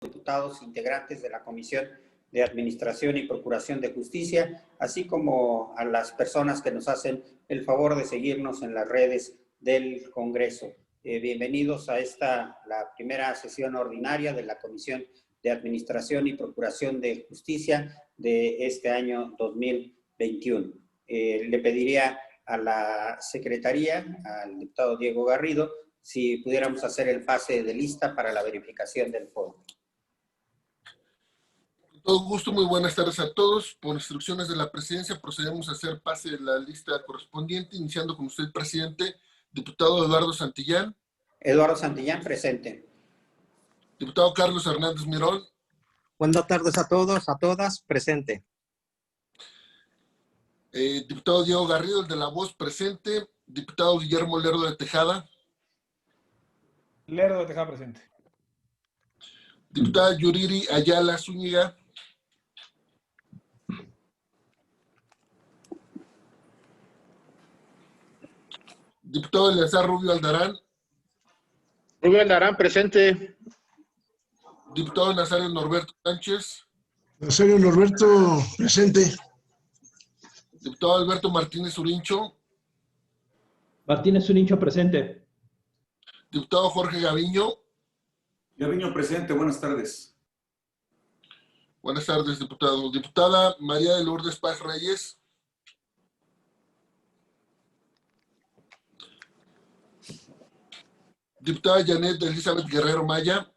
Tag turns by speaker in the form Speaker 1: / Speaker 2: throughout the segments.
Speaker 1: diputados integrantes de la Comisión de Administración y Procuración de Justicia, así como a las personas que nos hacen el favor de seguirnos en las redes del Congreso. Bienvenidos a la primera sesión ordinaria de la Comisión de Administración y Procuración de Justicia de este año 2021. Le pediría a la Secretaría, al diputado Diego Garrido, si pudiéramos hacer el pase de lista para la verificación del foro.
Speaker 2: Con todo gusto, muy buenas tardes a todos. Por instrucciones de la presidencia procedemos a hacer pase de la lista correspondiente, iniciando con usted, presidente, diputado Eduardo Santillán.
Speaker 1: Eduardo Santillán, presente.
Speaker 2: Diputado Carlos Hernández Mirón.
Speaker 3: Buenas tardes a todos, a todas, presente.
Speaker 2: Diputado Diego Garrido, el de La Voz, presente. Diputado Guillermo Lerdo de Tejada.
Speaker 4: Lerdo de Tejada, presente.
Speaker 2: Diputada Yuriri Ayala Zúñiga. Diputado Eleazar Rubio Aldarán.
Speaker 5: Rubio Aldarán, presente.
Speaker 2: Diputado Nazario Norberto Sánchez.
Speaker 6: Nazario Norberto, presente.
Speaker 2: Diputado Alberto Martínez Urincho.
Speaker 7: Martínez Urincho, presente.
Speaker 2: Diputado Jorge Gaviño.
Speaker 8: Gaviño, presente. Buenas tardes.
Speaker 2: Buenas tardes, diputado. Diputada María de Lourdes Paz Reyes. Diputada Janet Elizabeth Guerrero Maya.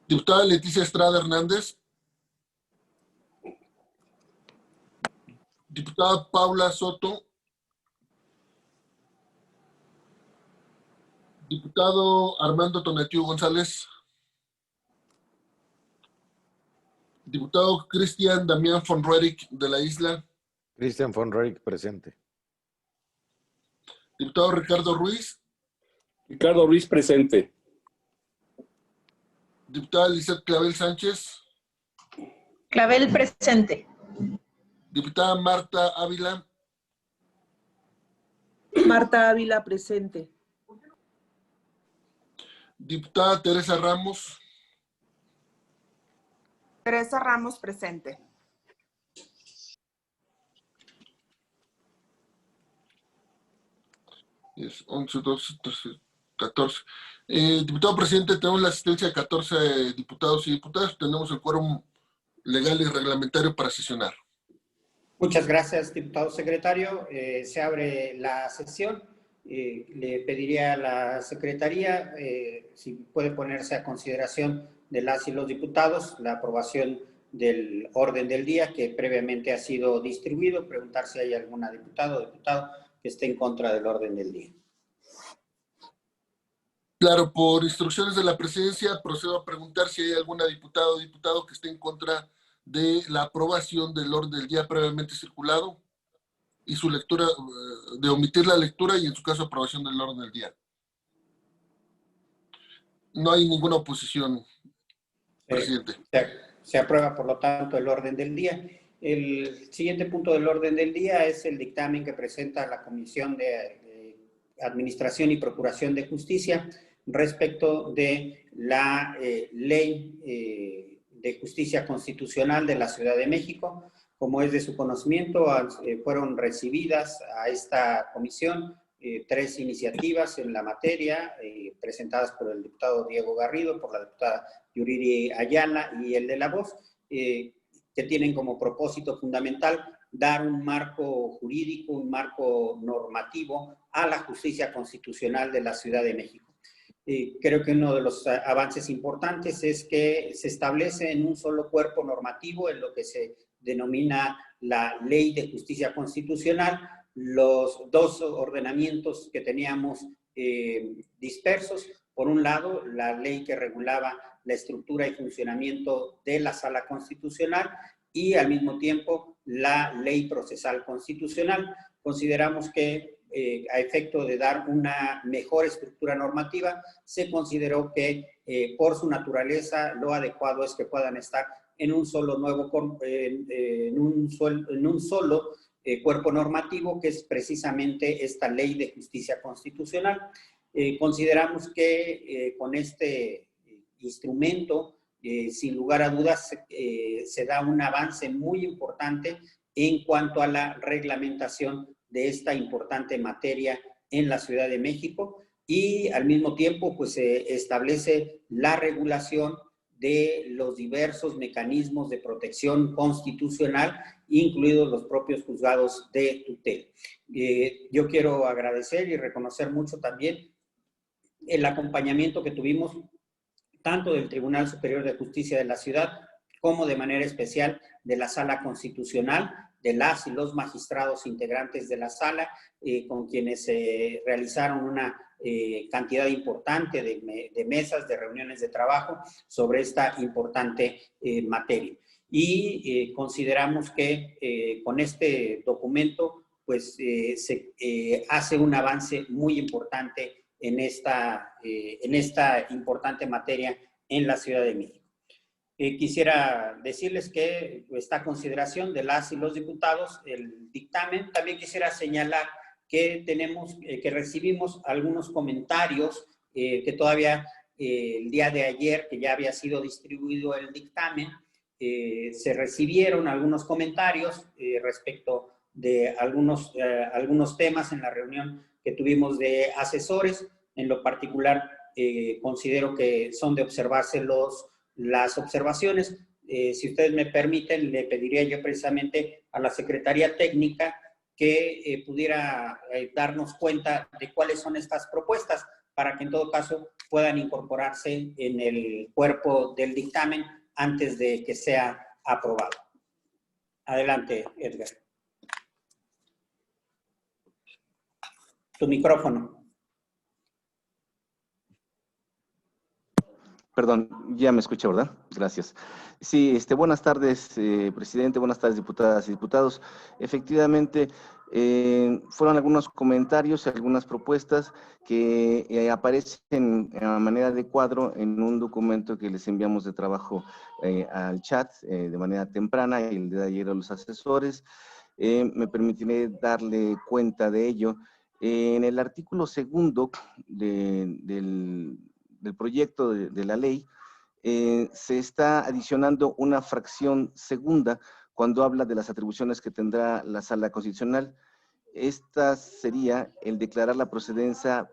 Speaker 2: Diputada Leticia Estrada Hernández. Diputada Paula Soto. Diputado Armando Tonatiu González. Diputado Cristian Damián von Roerich de la Isla.
Speaker 9: Cristian von Roerich, presente.
Speaker 2: Diputado Ricardo Ruiz.
Speaker 10: Ricardo Ruiz, presente.
Speaker 2: Diputada Lizeth Clavel Sánchez.
Speaker 11: Clavel, presente.
Speaker 2: Diputada Marta Ávila.
Speaker 12: Marta Ávila, presente.
Speaker 2: Diputada Teresa Ramos.
Speaker 12: Teresa Ramos, presente.
Speaker 2: Es 11, 12, 13, 14. Diputado presidente, tenemos la asistencia de 14 diputados y diputadas. Tenemos el quórum legal y reglamentario para sesionar.
Speaker 1: Muchas gracias, diputado secretario. Se abre la sesión. Le pediría a la Secretaría si puede ponerse a consideración de las y los diputados la aprobación del orden del día que previamente ha sido distribuido. Preguntar si hay alguna diputada o diputado que esté en contra del orden del día.
Speaker 2: Claro, por instrucciones de la presidencia procedo a preguntar si hay alguna diputada o diputado que esté en contra de la aprobación del orden del día previamente circulado y su lectura, de omitir la lectura y en su caso aprobación del orden del día. No hay ninguna oposición, presidente.
Speaker 1: Se aprueba, por lo tanto, el orden del día. El siguiente punto del orden del día es el dictamen que presenta la Comisión de Administración y Procuración de Justicia respecto de la Ley de Justicia Constitucional de la Ciudad de México. Como es de su conocimiento, fueron recibidas a esta comisión 3 iniciativas en la materia, presentadas por el diputado Diego Garrido, por la diputada Yuriri Ayala y el de La Voz, que tienen como propósito fundamental dar un marco jurídico, un marco normativo a la justicia constitucional de la Ciudad de México. Creo que uno de los avances importantes es que se establece en un solo cuerpo normativo, en lo que se denomina la Ley de Justicia Constitucional, los 2 ordenamientos que teníamos dispersos. Por un lado, la ley que regulaba la estructura y funcionamiento de la Sala Constitucional y al mismo tiempo la Ley Procesal Constitucional. Consideramos que a efecto de dar una mejor estructura normativa, se consideró que por su naturaleza lo adecuado es que puedan estar en un solo cuerpo normativo, que es precisamente esta Ley de Justicia Constitucional. Consideramos que con este instrumento, sin lugar a dudas, se da un avance muy importante en cuanto a la reglamentación de esta importante materia en la Ciudad de México, y al mismo tiempo pues se establece la regulación de los diversos mecanismos de protección constitucional, incluidos los propios juzgados de tutela. Yo quiero agradecer y reconocer mucho también el acompañamiento que tuvimos tanto del Tribunal Superior de Justicia de la Ciudad como de manera especial de la Sala Constitucional, de las y los magistrados integrantes de la sala, con quienes realizaron una cantidad importante de mesas, de reuniones de trabajo sobre esta importante materia. Y consideramos que con este documento pues se hace un avance muy importante en esta importante materia en la Ciudad de México. Quisiera decirles que está a consideración de las y los diputados el dictamen. También quisiera señalar que que recibimos algunos comentarios que todavía el día de ayer, que ya había sido distribuido el dictamen, se recibieron algunos comentarios respecto de algunos temas en la reunión que tuvimos de asesores. En lo particular, considero que son de observarse las observaciones. Si ustedes me permiten, le pediría yo precisamente a la Secretaría Técnica que pudiera darnos cuenta de cuáles son estas propuestas, para que en todo caso puedan incorporarse en el cuerpo del dictamen antes de que sea aprobado. Adelante, Edgar. Tu micrófono.
Speaker 4: Perdón, ya me escucha, ¿verdad? Gracias. Sí, buenas tardes, presidente, buenas tardes, diputadas y diputados. Efectivamente, fueron algunos comentarios y algunas propuestas que aparecen a manera de cuadro en un documento que les enviamos de trabajo al chat de manera temprana, y el día de ayer a los asesores. Me permitiré darle cuenta de ello. En el artículo segundo del proyecto de la ley, se está adicionando una fracción segunda cuando habla de las atribuciones que tendrá la Sala Constitucional. Esta sería el declarar la procedencia,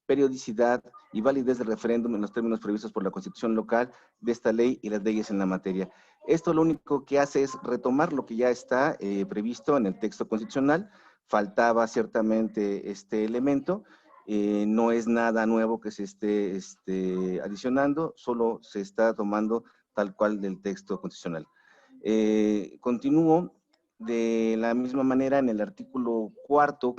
Speaker 4: periodicidad y validez del referéndum en los términos previstos por la Constitución local de esta ley y las leyes en la materia. Esto lo único que hace es retomar lo que ya está previsto en el texto constitucional. Faltaba ciertamente este elemento. No es nada nuevo que se esté adicionando, solo se está tomando tal cual del texto constitucional. Continúo de la misma manera en el artículo cuarto,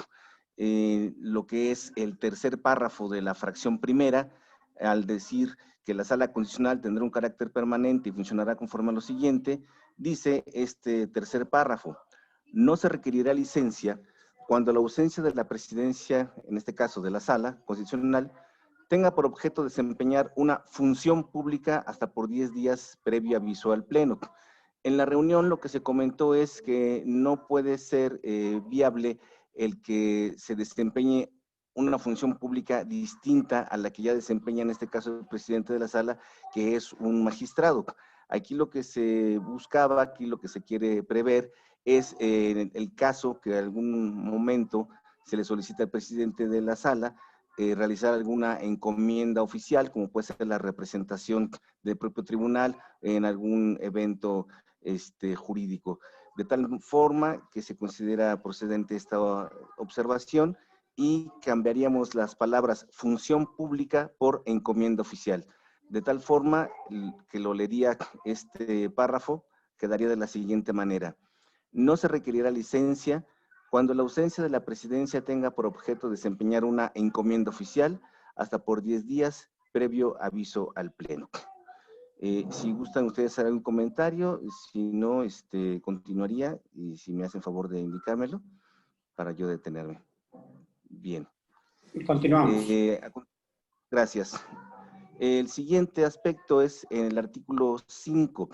Speaker 4: lo que es el tercer párrafo de la fracción primera, al decir que la Sala Constitucional tendrá un carácter permanente y funcionará conforme a lo siguiente, dice este tercer párrafo: no se requerirá licencia cuando la ausencia de la presidencia, en este caso de la Sala Constitucional, tenga por objeto desempeñar una función pública hasta por 10 días previo aviso al Pleno. En la reunión lo que se comentó es que no puede ser viable el que se desempeñe una función pública distinta a la que ya desempeña en este caso el presidente de la Sala, que es un magistrado. Aquí lo que se buscaba, aquí lo que se quiere prever es en el caso que en algún momento se le solicita al presidente de la Sala realizar alguna encomienda oficial, como puede ser la representación del propio tribunal en algún evento jurídico. De tal forma que se considera procedente esta observación y cambiaríamos las palabras función pública por encomienda oficial. De tal forma que lo leería este párrafo, quedaría de la siguiente manera: no se requerirá licencia cuando la ausencia de la presidencia tenga por objeto desempeñar una encomienda oficial hasta por 10 días previo aviso al Pleno. Si gustan ustedes hacer algún comentario, si no, continuaría, y si me hacen favor de indicármelo para yo detenerme. Bien.
Speaker 1: Continuamos.
Speaker 4: Gracias. El siguiente aspecto es en el artículo 5.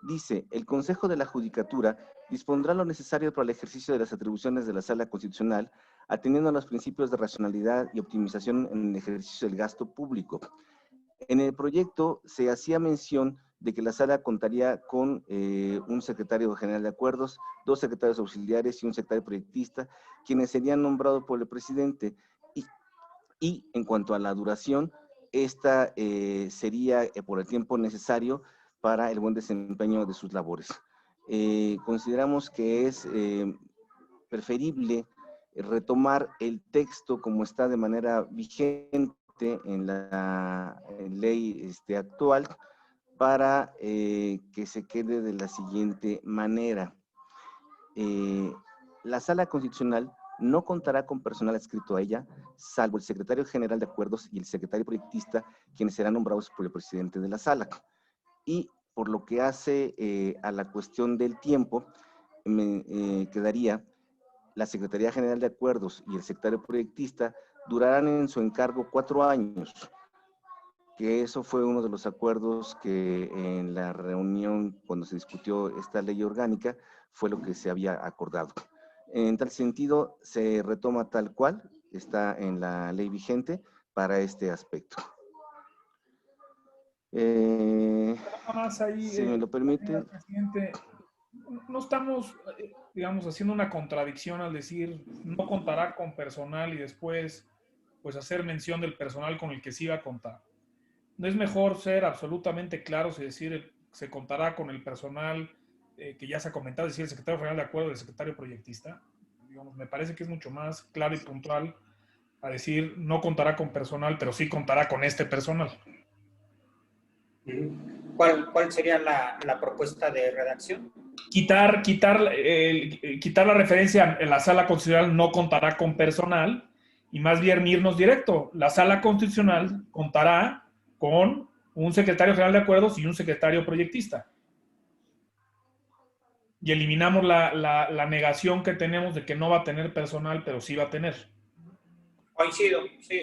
Speaker 4: Dice: el Consejo de la Judicatura dispondrá lo necesario para el ejercicio de las atribuciones de la Sala Constitucional, atendiendo a los principios de racionalidad y optimización en el ejercicio del gasto público. En el proyecto se hacía mención de que la Sala contaría con un secretario general de acuerdos, 2 secretarios auxiliares y un secretario proyectista, quienes serían nombrados por el presidente. Y en cuanto a la duración, esta sería por el tiempo necesario para el buen desempeño de sus labores. Consideramos que es preferible retomar el texto como está de manera vigente en la ley actual, para que se quede de la siguiente manera. La Sala Constitucional no contará con personal adscrito a ella, salvo el secretario general de acuerdos y el secretario proyectista, quienes serán nombrados por el presidente de la Sala. Y por lo que hace a la cuestión del tiempo, quedaría la Secretaría General de Acuerdos y el secretario proyectista durarán en su encargo 4 años, que eso fue uno de los acuerdos que en la reunión, cuando se discutió esta ley orgánica, fue lo que se había acordado. En tal sentido, se retoma tal cual, está en la ley vigente para este aspecto.
Speaker 13: Más ahí,
Speaker 4: si me lo permite.
Speaker 13: Presidente, no estamos, digamos, haciendo una contradicción al decir no contará con personal y después pues hacer mención del personal con el que sí va a contar. ¿No es mejor ser absolutamente claros y decir se contará con el personal que ya se ha comentado, es decir, el secretario general de acuerdo y el secretario proyectista? Digamos, me parece que es mucho más claro y puntual a decir no contará con personal, pero sí contará con este personal.
Speaker 1: ¿Cuál sería la propuesta de redacción?
Speaker 13: Quitar la referencia en la Sala Constitucional no contará con personal y más bien irnos directo. La Sala Constitucional contará con un secretario general de acuerdos y un secretario proyectista. Y eliminamos la negación que tenemos de que no va a tener personal, pero sí va a tener.
Speaker 1: Coincido, sí,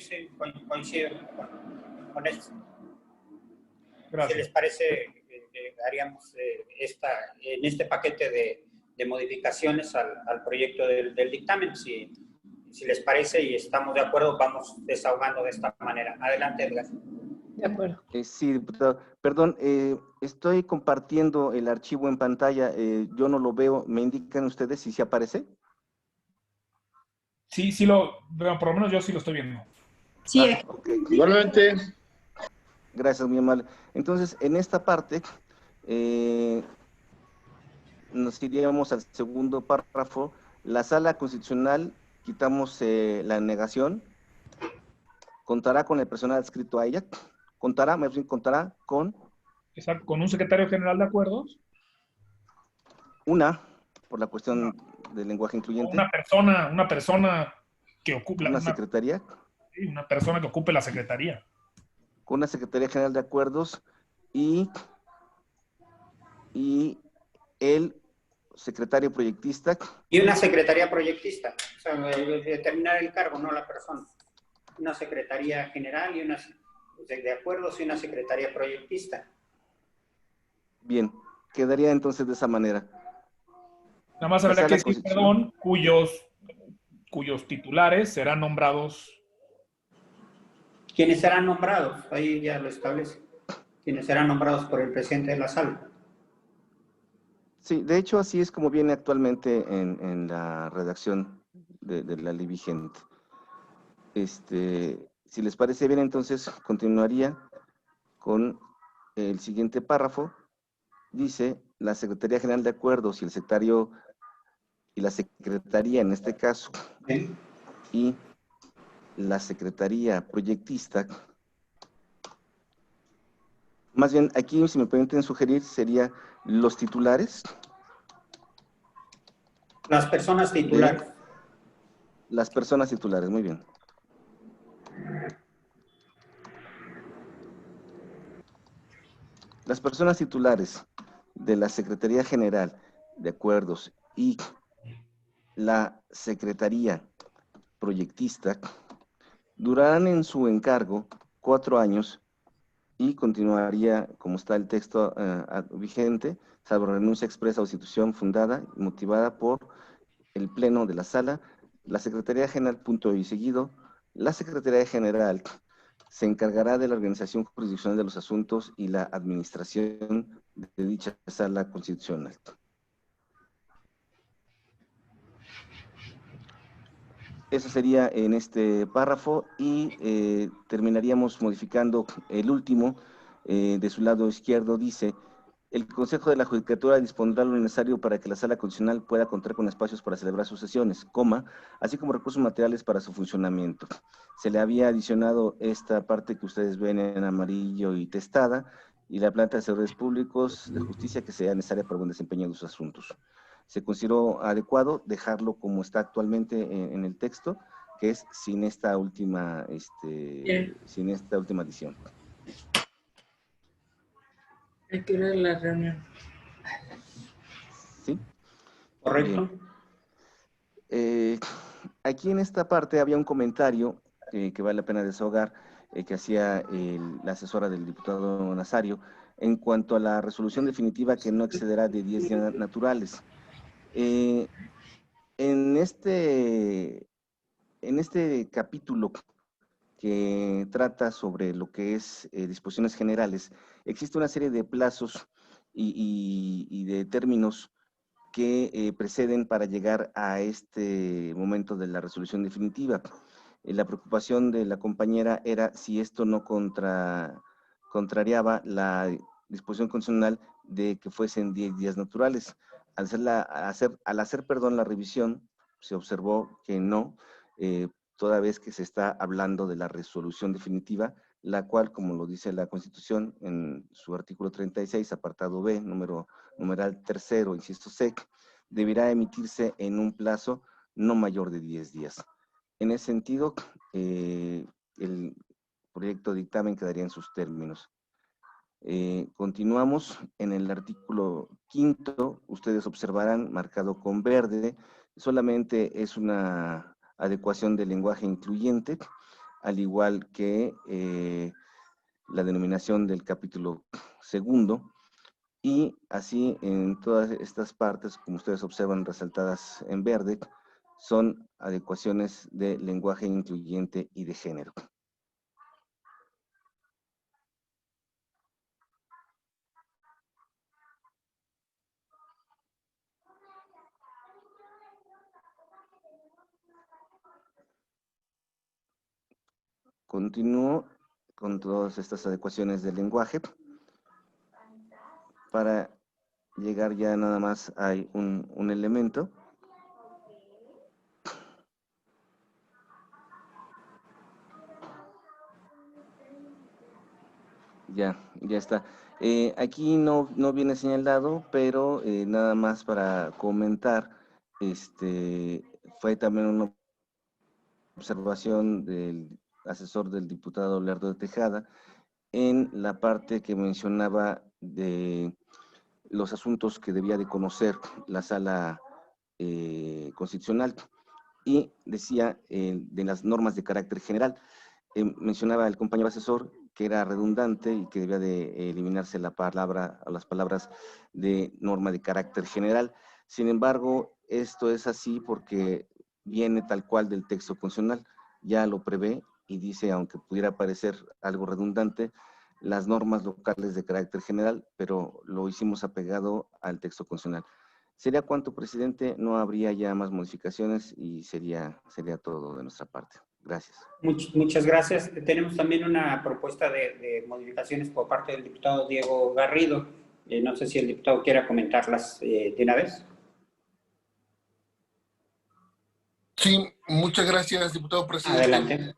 Speaker 1: coincido con esto.
Speaker 13: Gracias.
Speaker 1: Si les parece, haríamos en este paquete de modificaciones al proyecto del dictamen. Si les parece y estamos de acuerdo, vamos desahogando de esta manera. Adelante, Edgar.
Speaker 11: De acuerdo.
Speaker 4: Sí, diputado. Perdón, estoy compartiendo el archivo en pantalla. Yo no lo veo. ¿Me indican ustedes si se aparece?
Speaker 13: Sí, por lo menos yo sí lo estoy viendo.
Speaker 11: Sí,
Speaker 4: Okay.
Speaker 5: Igualmente.
Speaker 4: Gracias, muy amable. Entonces, en esta parte, nos iríamos al segundo párrafo. La Sala Constitucional, quitamos la negación. Contará con el personal adscrito a ella. Contará con...
Speaker 13: Exacto, con un secretario general de acuerdos.
Speaker 4: Por la cuestión del lenguaje incluyente.
Speaker 13: Una persona que ocupe...
Speaker 4: Una secretaría.
Speaker 13: Sí, una persona que ocupe la secretaría.
Speaker 4: Con una Secretaría General de Acuerdos y el secretario proyectista.
Speaker 1: Y una secretaría proyectista. O sea, determinar el cargo, no la persona. Una secretaría general y una de acuerdos y una secretaría proyectista.
Speaker 4: Bien, quedaría entonces de esa manera.
Speaker 13: Nada más habrá que decir, perdón, cuyos titulares serán nombrados.
Speaker 1: ¿Quiénes serán nombrados? Ahí ya lo establece. ¿Quiénes serán nombrados por el presidente de la Sala?
Speaker 4: Sí, de hecho así es como viene actualmente en la redacción de la ley vigente. Si les parece bien, entonces continuaría con el siguiente párrafo. Dice, la Secretaría General de Acuerdos y el secretario y la Secretaría en este caso,
Speaker 1: ¿sí?
Speaker 4: Y la Secretaría Proyectista. Más bien, aquí, si me permiten sugerir, sería los titulares.
Speaker 1: Las personas titulares.
Speaker 4: Las personas titulares, muy bien. Las personas titulares de la Secretaría General de Acuerdos y la Secretaría Proyectista durarán en su encargo 4 años y continuaría, como está el texto vigente, salvo renuncia expresa o sustitución fundada y motivada por el Pleno de la Sala, la Secretaría General, punto y seguido, la Secretaría General se encargará de la organización jurisdiccional de los asuntos y la administración de dicha Sala Constitucional. Eso sería en este párrafo y terminaríamos modificando el último. De su lado izquierdo dice: el Consejo de la Judicatura dispondrá lo necesario para que la Sala Constitucional pueda contar con espacios para celebrar sus sesiones, así como recursos materiales para su funcionamiento. Se le había adicionado esta parte que ustedes ven en amarillo y testada, y la planta de servidores públicos de justicia que sea necesaria para el buen desempeño de sus asuntos. Se consideró adecuado dejarlo como está actualmente en el texto, que es sin esta última adición.
Speaker 11: Hay que ver la reunión.
Speaker 4: ¿Sí?
Speaker 1: Correcto.
Speaker 4: Aquí en esta parte había un comentario que vale la pena desahogar, que hacía la asesora del diputado Nazario, en cuanto a la resolución definitiva que no excederá de 10 días naturales. En este capítulo que trata sobre lo que es disposiciones generales, existe una serie de plazos y de términos que preceden para llegar a este momento de la resolución definitiva. La preocupación de la compañera era si esto no contrariaba la disposición constitucional de que fuesen 10 días naturales. Al hacer la revisión, se observó que no, toda vez que se está hablando de la resolución definitiva, la cual, como lo dice la Constitución en su artículo 36, apartado B, numeral tercero, inciso C, deberá emitirse en un plazo no mayor de 10 días. En ese sentido, el proyecto de dictamen quedaría en sus términos. Continuamos en el artículo 5º. Ustedes observarán, marcado con verde, solamente es una adecuación del lenguaje incluyente, al igual que la denominación del capítulo 2º, y así en todas estas partes, como ustedes observan resaltadas en verde, son adecuaciones de lenguaje incluyente y de género. Continúo con todas estas adecuaciones del lenguaje. Para llegar ya nada más hay un elemento. Ya está. Aquí no viene señalado, pero nada más para comentar, fue también una observación del asesor del diputado Lerdo de Tejada en la parte que mencionaba de los asuntos que debía de conocer la Sala Constitucional, y decía de las normas de carácter general. Mencionaba el compañero asesor que era redundante y que debía de eliminarse las palabras de norma de carácter general. Sin embargo, esto es así porque viene tal cual del texto constitucional, ya lo prevé y dice, aunque pudiera parecer algo redundante, las normas locales de carácter general, pero lo hicimos apegado al texto constitucional. Sería cuanto, presidente, no habría ya más modificaciones y sería todo de nuestra parte. Gracias.
Speaker 1: Muchas gracias. Tenemos también una propuesta de modificaciones por parte del diputado Diego Garrido. No sé si el diputado quiera comentarlas de una vez.
Speaker 2: Sí, muchas gracias, diputado presidente.
Speaker 1: Adelante.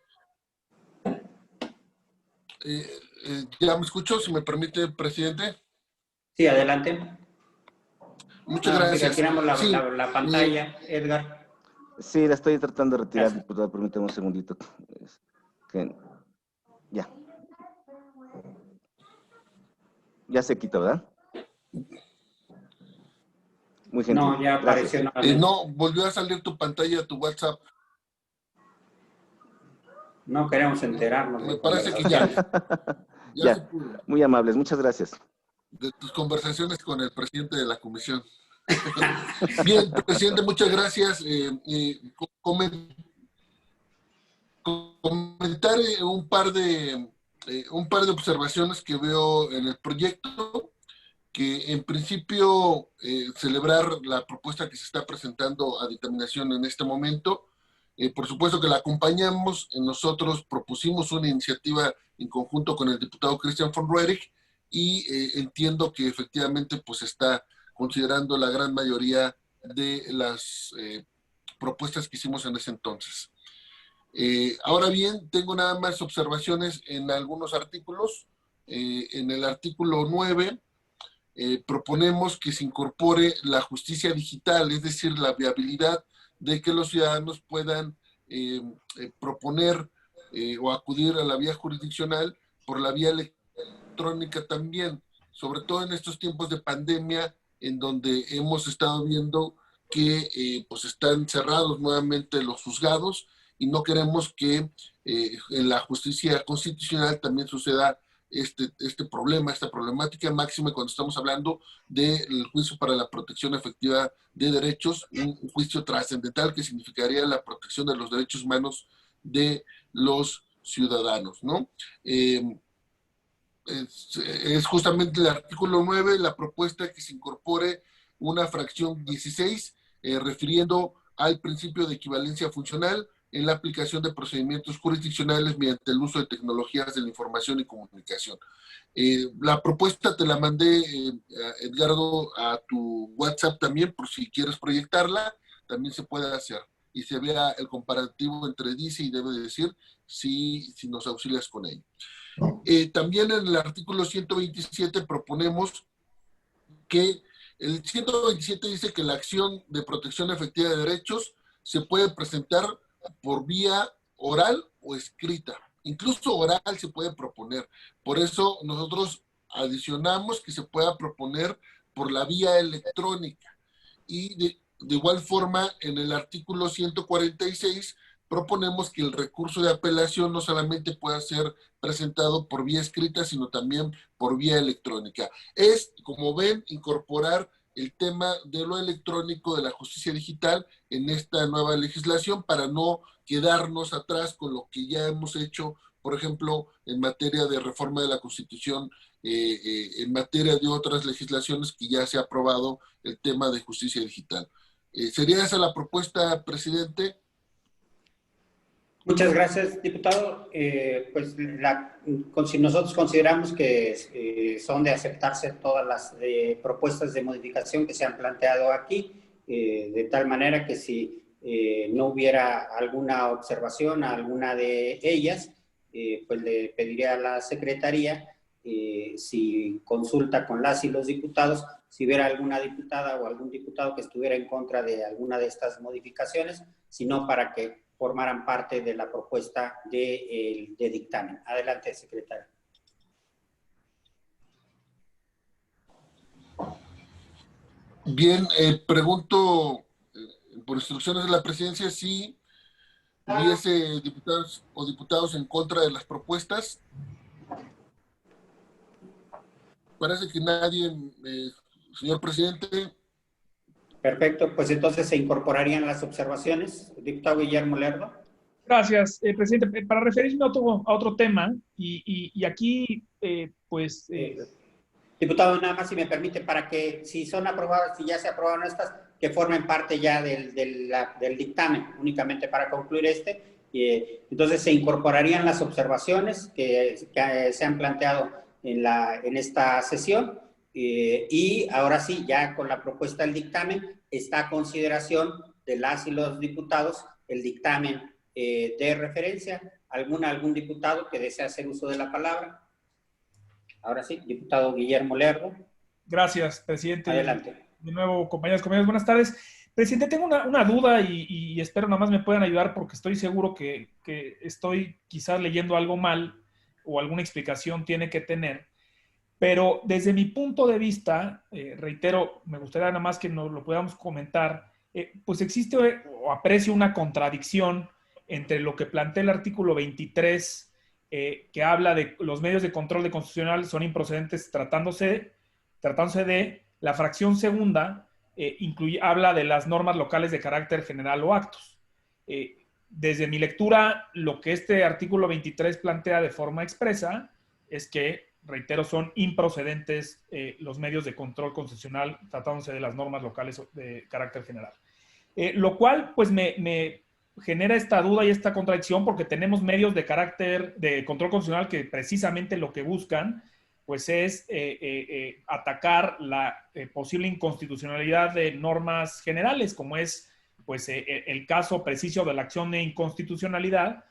Speaker 2: ¿Ya me escucho, si me permite, presidente?
Speaker 1: Sí, adelante.
Speaker 2: Muchas gracias.
Speaker 1: Retiramos la pantalla, Edgar.
Speaker 4: Sí, la estoy tratando de retirar, diputado. Permítame un segundito. Ya. Ya se quitó, ¿verdad? Muy gentil.
Speaker 1: No, ya apareció.
Speaker 2: No, volvió a salir tu pantalla, tu WhatsApp.
Speaker 1: No queremos enterarnos.
Speaker 2: Me parece que ya.
Speaker 4: Ya. Muy amables, muchas gracias.
Speaker 2: de tus conversaciones con el presidente de la comisión. Bien, presidente, muchas gracias. Comentar un par de observaciones que veo en el proyecto, que en principio celebrar la propuesta que se está presentando a dictaminación en este momento. Por supuesto que la acompañamos. Nosotros propusimos una iniciativa en conjunto con el diputado Christian von Roerich y entiendo que efectivamente pues está considerando la gran mayoría de las propuestas que hicimos en ese entonces. Ahora bien, tengo nada más observaciones en algunos artículos. En el artículo 9 proponemos que se incorpore la justicia digital, es decir, la viabilidad de que los ciudadanos puedan proponer o acudir a la vía jurisdiccional por la vía electrónica también, sobre todo en estos tiempos de pandemia, en donde hemos estado viendo que pues están cerrados nuevamente los juzgados y no queremos que en la justicia constitucional también suceda este problema, esta problemática máxima cuando estamos hablando del juicio para la protección efectiva de derechos, un juicio trascendental que significaría la protección de los derechos humanos de los ciudadanos, ¿no? Es justamente el artículo 9, la propuesta que se incorpore una fracción 16, refiriendo al principio de equivalencia funcional en la aplicación de procedimientos jurisdiccionales mediante el uso de tecnologías de la información y comunicación. La propuesta te la mandé, Edgardo, a tu WhatsApp también, por si quieres proyectarla, también se puede hacer. Y se vea el comparativo entre dice y debe decir, si nos auxilias con ello. También en el artículo 127 proponemos que el 127 dice que la acción de protección efectiva de derechos se puede presentar por vía oral o escrita. Incluso oral se puede proponer. Por eso nosotros adicionamos que se pueda proponer por la vía electrónica. Y de igual forma, en el artículo 146 proponemos que el recurso de apelación no solamente pueda ser presentado por vía escrita, sino también por vía electrónica. Es, como ven, incorporar el tema de lo electrónico de la justicia digital en esta nueva legislación para no quedarnos atrás con lo que ya hemos hecho, por ejemplo, en materia de reforma de la Constitución, en materia de otras legislaciones que ya se ha aprobado el tema de justicia digital. ¿Sería esa la propuesta, presidente?
Speaker 1: Muchas gracias, diputado. Pues nosotros consideramos que son de aceptarse todas las propuestas de modificación que se han planteado aquí, de tal manera que si no hubiera alguna observación a alguna de ellas, pues le pediría a la Secretaría, si consulta con las y los diputados, si hubiera alguna diputada o algún diputado que estuviera en contra de alguna de estas modificaciones, sino para que formaran parte de la propuesta de dictamen. Adelante, secretario.
Speaker 2: Bien, pregunto por instrucciones de la presidencia si hubiese diputados o diputados en contra de las propuestas. Parece que nadie, señor presidente.
Speaker 1: Perfecto, pues entonces se incorporarían las observaciones. Diputado Guillermo Lerdo.
Speaker 13: Gracias, presidente. Para referirme a otro tema, y aquí,
Speaker 1: Diputado, nada más si me permite, para que si son aprobadas, si ya se aprobaron estas, que formen parte ya del dictamen, únicamente para concluir entonces se incorporarían las observaciones que se han planteado en esta sesión. Y ahora sí, ya con la propuesta del dictamen, está a consideración de las y los diputados el dictamen de referencia. ¿Algún diputado que desea hacer uso de la palabra? Ahora sí, diputado Guillermo Lerdo.
Speaker 13: Gracias, presidente.
Speaker 1: Adelante.
Speaker 13: De nuevo, compañeros, buenas tardes. Presidente, tengo una duda y espero nada más me puedan ayudar porque estoy seguro que estoy quizás leyendo algo mal o alguna explicación tiene que tener. Pero desde mi punto de vista, reitero, me gustaría nada más que nos lo podamos comentar, pues existe o aprecio una contradicción entre lo que plantea el artículo 23, que habla de los medios de control de constitucional son improcedentes tratándose tratándose de la fracción segunda, habla de las normas locales de carácter general o actos. Desde mi lectura, lo que este artículo 23 plantea de forma expresa es que, reitero, son improcedentes los medios de control concesional tratándose de las normas locales de carácter general. Lo cual, pues, me genera esta duda y esta contradicción porque tenemos medios de carácter de control constitucional que precisamente lo que buscan pues es atacar la posible inconstitucionalidad de normas generales, como es pues el caso preciso de la acción de inconstitucionalidad,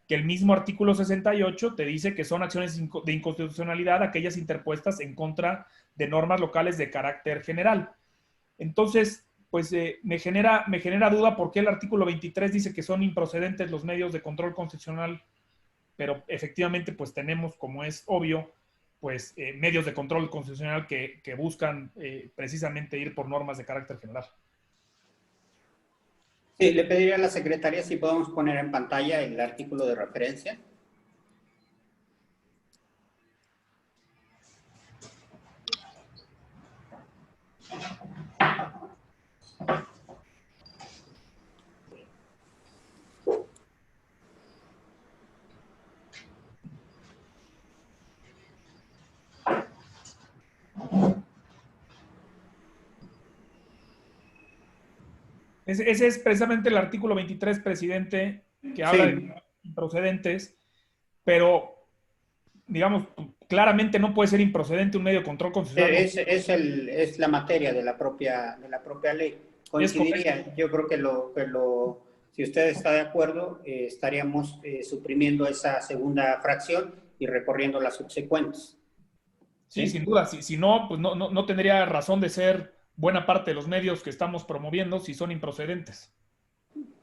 Speaker 13: que el mismo artículo 68 te dice que son acciones de inconstitucionalidad aquellas interpuestas en contra de normas locales de carácter general. Entonces, pues me genera duda por qué el artículo 23 dice que son improcedentes los medios de control constitucional, pero efectivamente pues tenemos, como es obvio, pues medios de control constitucional que buscan precisamente ir por normas de carácter general.
Speaker 1: Sí, le pediría a la secretaria si podemos poner en pantalla el artículo de referencia.
Speaker 13: Ese es precisamente el artículo 23, presidente, que habla de improcedentes, pero, digamos, claramente no puede ser improcedente un medio de control constitucional.
Speaker 1: Es la materia de la propia ley. Coincidiría, yo creo que si usted está de acuerdo, estaríamos suprimiendo esa segunda fracción y recorriendo las subsecuentes.
Speaker 13: Sí, sin duda. Si no, pues no tendría razón de ser buena parte de los medios que estamos promoviendo si son improcedentes.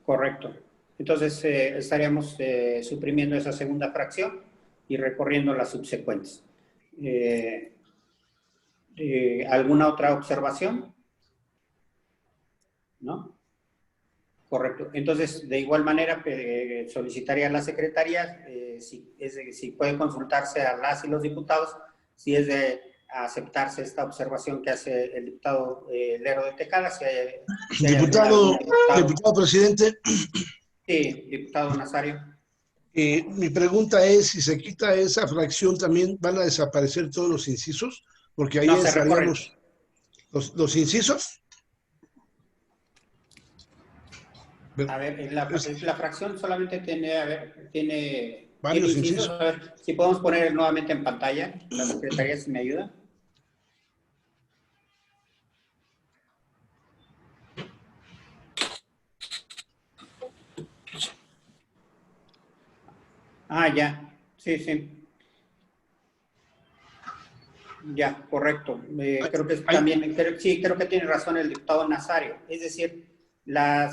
Speaker 1: Correcto. Entonces estaríamos suprimiendo esa segunda fracción y recorriendo las subsecuentes. ¿Alguna otra observación? ¿No? Correcto. Entonces, de igual manera, solicitaría a la secretaria si puede consultarse a las y los diputados si es de aceptarse esta observación que hace el diputado Lero de Tejada.
Speaker 6: Diputado presidente.
Speaker 1: Sí, diputado Nazario.
Speaker 6: Mi pregunta es, si se quita esa fracción, ¿también van a desaparecer todos los incisos? Porque ahí estaríamos los incisos.
Speaker 1: A ver, la fracción solamente tiene
Speaker 6: varios incisos.
Speaker 1: A ver, si podemos poner nuevamente en pantalla, la secretaría si me ayuda. Ah, ya. Sí. Ya, correcto. Creo que también, creo que tiene razón el diputado Nazario. Es decir, la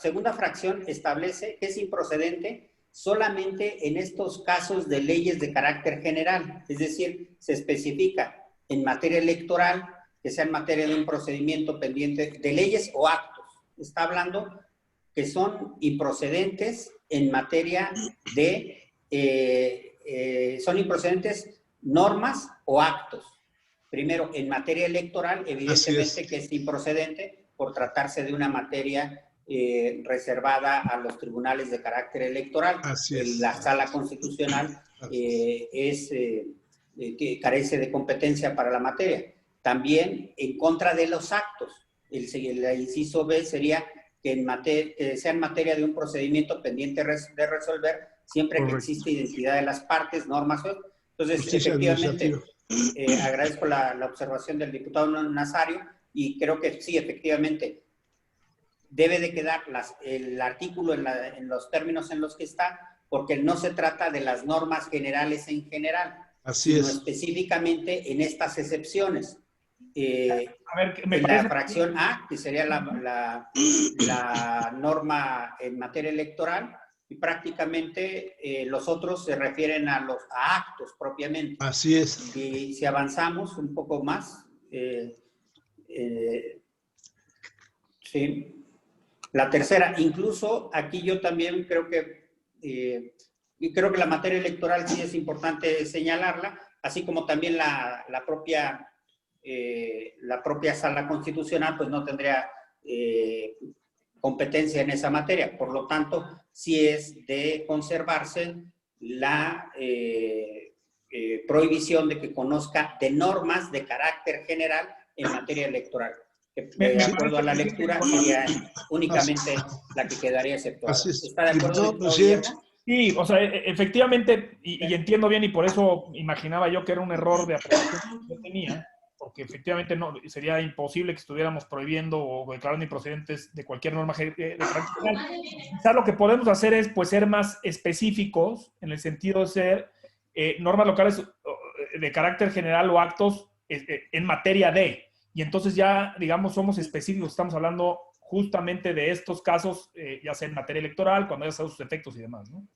Speaker 1: segunda fracción establece que es improcedente solamente en estos casos de leyes de carácter general. Es decir, se especifica en materia electoral, que sea en materia de un procedimiento pendiente de leyes o actos. Está hablando que son improcedentes en materia de, son improcedentes normas o actos. Primero, en materia electoral, evidentemente que es improcedente por tratarse de una materia reservada a los tribunales de carácter electoral. La sala constitucional que carece de competencia para la materia. También en contra de los actos. El inciso B sería que sea en materia de un procedimiento pendiente de resolver, siempre que existe identidad de las partes, normas. Entonces, efectivamente, agradezco la observación del diputado Nazario y creo que sí, efectivamente, debe de quedar el artículo en los términos en los que está, porque no se trata de las normas generales en general, sino específicamente en estas excepciones. En la fracción A, que sería la norma en materia electoral, y prácticamente los otros se refieren a actos propiamente.
Speaker 6: Así es.
Speaker 1: Y si avanzamos un poco más, sí. La tercera, incluso aquí yo también creo que la materia electoral sí es importante señalarla, así como también la propia Sala Constitucional pues no tendría competencia en esa materia. Por lo tanto, sí es de conservarse la prohibición de que conozca de normas de carácter general en materia electoral. De acuerdo a la lectura, sería únicamente la que quedaría exceptuada. ¿Está de acuerdo, Guillermo?
Speaker 13: Sí, o sea, efectivamente, y entiendo bien, y por eso imaginaba yo que era un error de apreciación que yo tenía, porque efectivamente no, sería imposible que estuviéramos prohibiendo o declarando improcedentes de cualquier norma de carácter general. Quizás lo que podemos hacer es pues, ser más específicos en el sentido de ser normas locales de carácter general o actos en materia de. Y entonces ya, digamos, somos específicos, estamos hablando justamente de estos casos, ya sea en materia electoral, cuando haya sus efectos y demás, ¿no?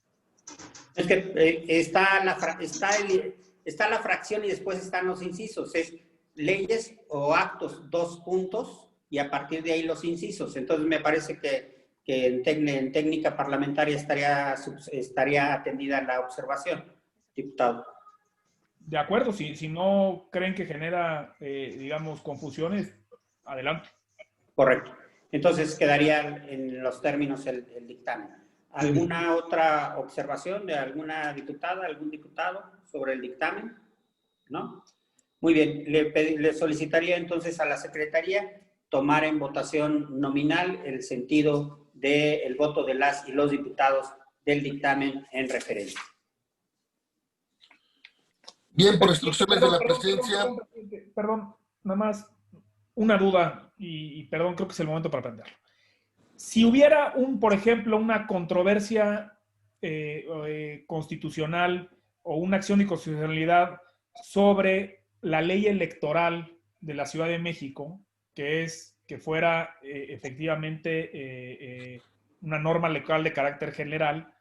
Speaker 1: Es que está la fracción y después están los incisos. Es leyes o actos, 2 puntos, y a partir de ahí los incisos. Entonces me parece que en técnica parlamentaria estaría atendida la observación, diputado.
Speaker 13: De acuerdo, si no creen que genera, digamos, confusiones, adelante.
Speaker 1: Correcto. Entonces quedaría en los términos el dictamen. ¿Alguna otra observación de alguna diputada, algún diputado sobre el dictamen? ¿No? Muy bien. Le solicitaría entonces a la Secretaría tomar en votación nominal el sentido del voto de las y los diputados del dictamen en referencia.
Speaker 2: Bien, por instrucciones de la presidencia.
Speaker 13: Perdón, nada más una duda y perdón, creo que es el momento para aprenderlo. Si hubiera por ejemplo, una controversia constitucional o una acción de inconstitucionalidad sobre la ley electoral de la Ciudad de México, que fuera efectivamente una norma local de carácter general,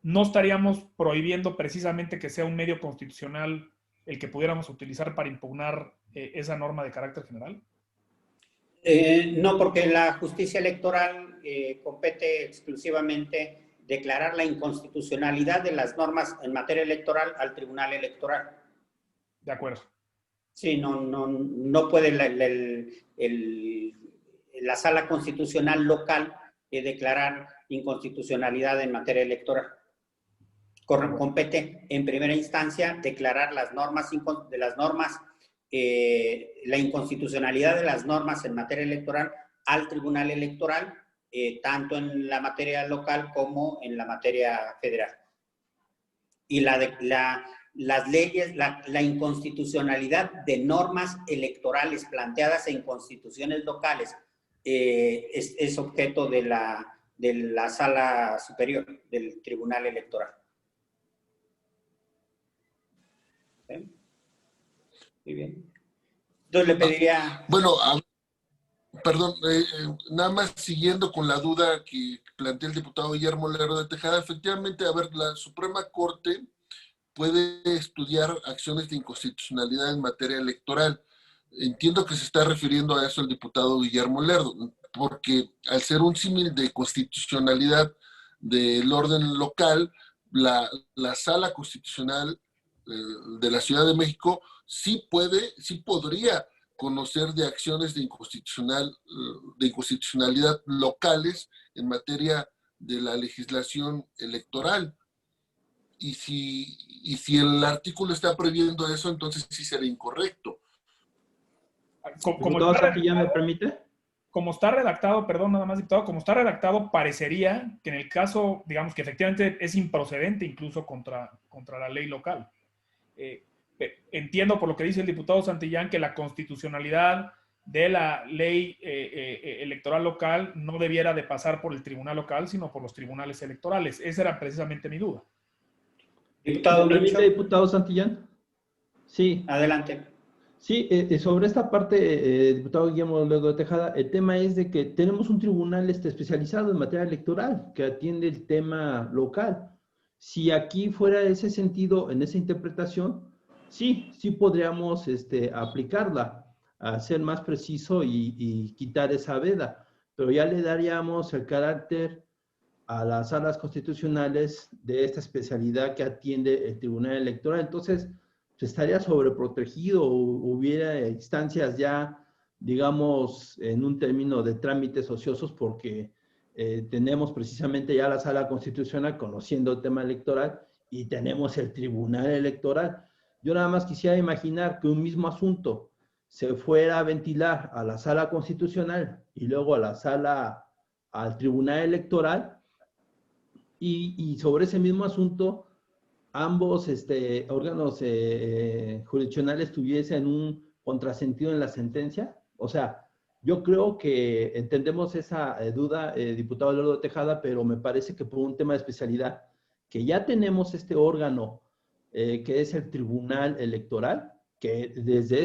Speaker 13: ¿no estaríamos prohibiendo precisamente que sea un medio constitucional el que pudiéramos utilizar para impugnar esa norma de carácter general?
Speaker 1: No, porque la justicia electoral compete exclusivamente declarar la inconstitucionalidad de las normas en materia electoral al Tribunal Electoral.
Speaker 13: De acuerdo.
Speaker 1: Sí, no puede la Sala Constitucional local declarar inconstitucionalidad en materia electoral. Compete en primera instancia declarar la inconstitucionalidad de las normas en materia electoral al Tribunal Electoral, tanto en la materia local como en la materia federal. Y las leyes, la inconstitucionalidad de normas electorales planteadas en constituciones locales es objeto de la Sala Superior del Tribunal Electoral. ¿Sí? Muy bien. Entonces le pediría...
Speaker 2: Bueno, perdón, nada más siguiendo con la duda que plantea el diputado Guillermo Lerdo de Tejada, efectivamente, a ver, la Suprema Corte puede estudiar acciones de inconstitucionalidad en materia electoral. Entiendo que se está refiriendo a eso el diputado Guillermo Lerdo, porque al ser un símil de constitucionalidad del orden local, la Sala Constitucional de la Ciudad de México sí podría conocer de acciones de inconstitucionalidad locales en materia de la legislación electoral. Y si el artículo está prohibiendo eso, entonces sí será incorrecto.
Speaker 7: ¿Ya me permite?
Speaker 13: Como está redactado, perdón, nada más, diputado, como está redactado, parecería que en el caso, digamos, que efectivamente es improcedente incluso contra la ley local. Entiendo por lo que dice el diputado Santillán que la constitucionalidad de la ley electoral local no debiera de pasar por el tribunal local, sino por los tribunales electorales. Esa era precisamente mi duda.
Speaker 1: Diputado
Speaker 7: ¿Me
Speaker 1: Mencho.
Speaker 7: permite, diputado Santillán? Sí.
Speaker 1: Adelante.
Speaker 7: Sí, sobre esta parte, diputado Guillermo Lerdo de Tejada, el tema es de que tenemos un tribunal especializado en materia electoral que atiende el tema local. Si aquí fuera ese sentido, en esa interpretación, sí podríamos aplicarla, a ser más preciso y quitar esa veda, pero ya le daríamos el carácter a las salas constitucionales de esta especialidad que atiende el Tribunal Electoral. Entonces, se estaría sobreprotegido o hubiera instancias ya, digamos, en un término de trámites ociosos, porque tenemos precisamente ya la Sala Constitucional conociendo el tema electoral y tenemos el Tribunal Electoral. Yo nada más quisiera imaginar que un mismo asunto se fuera a ventilar a la Sala Constitucional y luego a la Sala, al Tribunal Electoral, y sobre ese mismo asunto ambos órganos jurisdiccionales tuviesen un contrasentido en la sentencia. O sea, yo creo que entendemos esa duda, diputado Lerdo de Tejada, pero me parece que por un tema de especialidad, que ya tenemos este órgano que es el Tribunal Electoral, que desde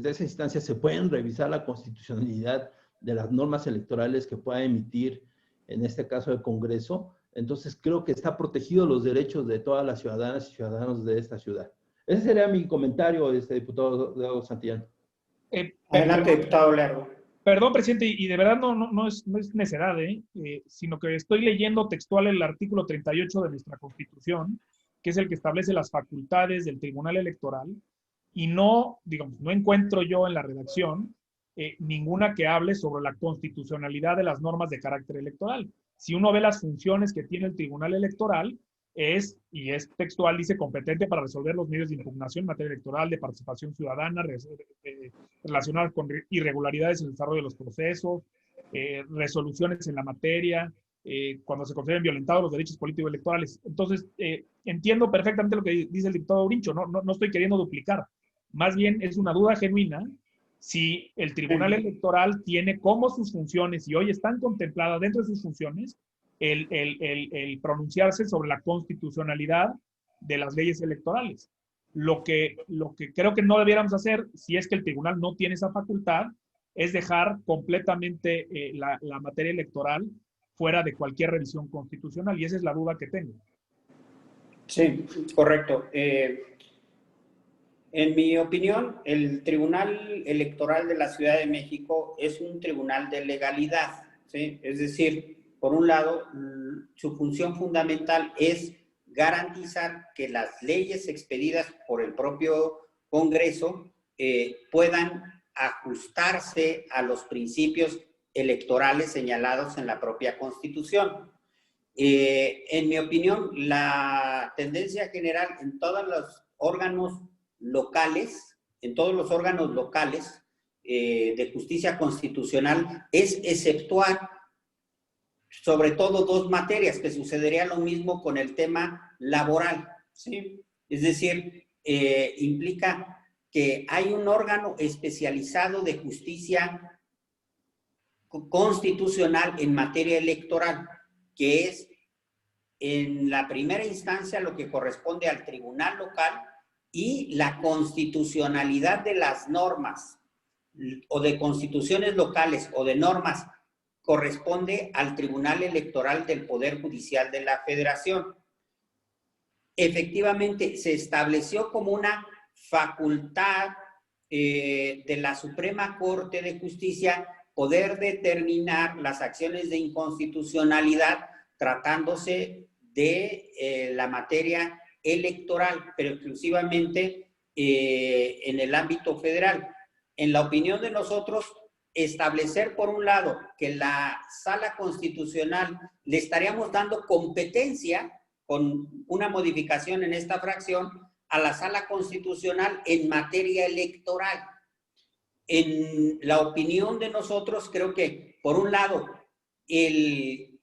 Speaker 7: esa instancia se pueden revisar la constitucionalidad de las normas electorales que pueda emitir, en este caso el Congreso. Entonces creo que está protegidos los derechos de todas las ciudadanas y ciudadanos de esta ciudad. Ese sería mi comentario, diputado Santillán.
Speaker 1: Adelante, diputado Lerdo.
Speaker 13: Perdón, presidente, y de verdad no es necedad, sino que estoy leyendo textual el artículo 38 de nuestra Constitución, que es el que establece las facultades del Tribunal Electoral, y no encuentro yo en la redacción ninguna que hable sobre la constitucionalidad de las normas de carácter electoral. Si uno ve las funciones que tiene el Tribunal Electoral, es textual, dice, competente para resolver los medios de impugnación en materia electoral, de participación ciudadana, relacionadas con irregularidades en el desarrollo de los procesos, resoluciones en la materia, cuando se consideren violentados los derechos políticos electorales. Entonces, entiendo perfectamente lo que dice el diputado Urincho, no estoy queriendo duplicar. Más bien es una duda genuina si el Tribunal Electoral tiene como sus funciones, y hoy están contempladas dentro de sus funciones, el pronunciarse sobre la constitucionalidad de las leyes electorales. Lo que creo que no debiéramos hacer, si es que el tribunal no tiene esa facultad, es dejar completamente la materia electoral fuera de cualquier revisión constitucional, y esa es la duda que tengo.
Speaker 1: Sí, correcto. En mi opinión, el Tribunal Electoral de la Ciudad de México es un tribunal de legalidad, ¿sí? Es decir, por un lado, su función fundamental es garantizar que las leyes expedidas por el propio Congreso puedan ajustarse a los principios electorales señalados en la propia Constitución. En mi opinión, la tendencia general en todos los órganos locales, de justicia constitucional, es exceptuar sobre todo dos materias, que sucedería lo mismo con el tema laboral, ¿sí? Es decir, implica que hay un órgano especializado de justicia constitucional en materia electoral, que es en la primera instancia lo que corresponde al tribunal local, y la constitucionalidad de las normas o de constituciones locales o de normas corresponde al Tribunal Electoral del Poder Judicial de la Federación. Efectivamente, se estableció como una facultad de la Suprema Corte de Justicia poder determinar las acciones de inconstitucionalidad tratándose de la materia electoral, pero exclusivamente en el ámbito federal. En la opinión de nosotros, establecer por un lado que la Sala Constitucional le estaríamos dando competencia con una modificación en esta fracción a la Sala Constitucional en materia electoral. En la opinión de nosotros, creo que por un lado el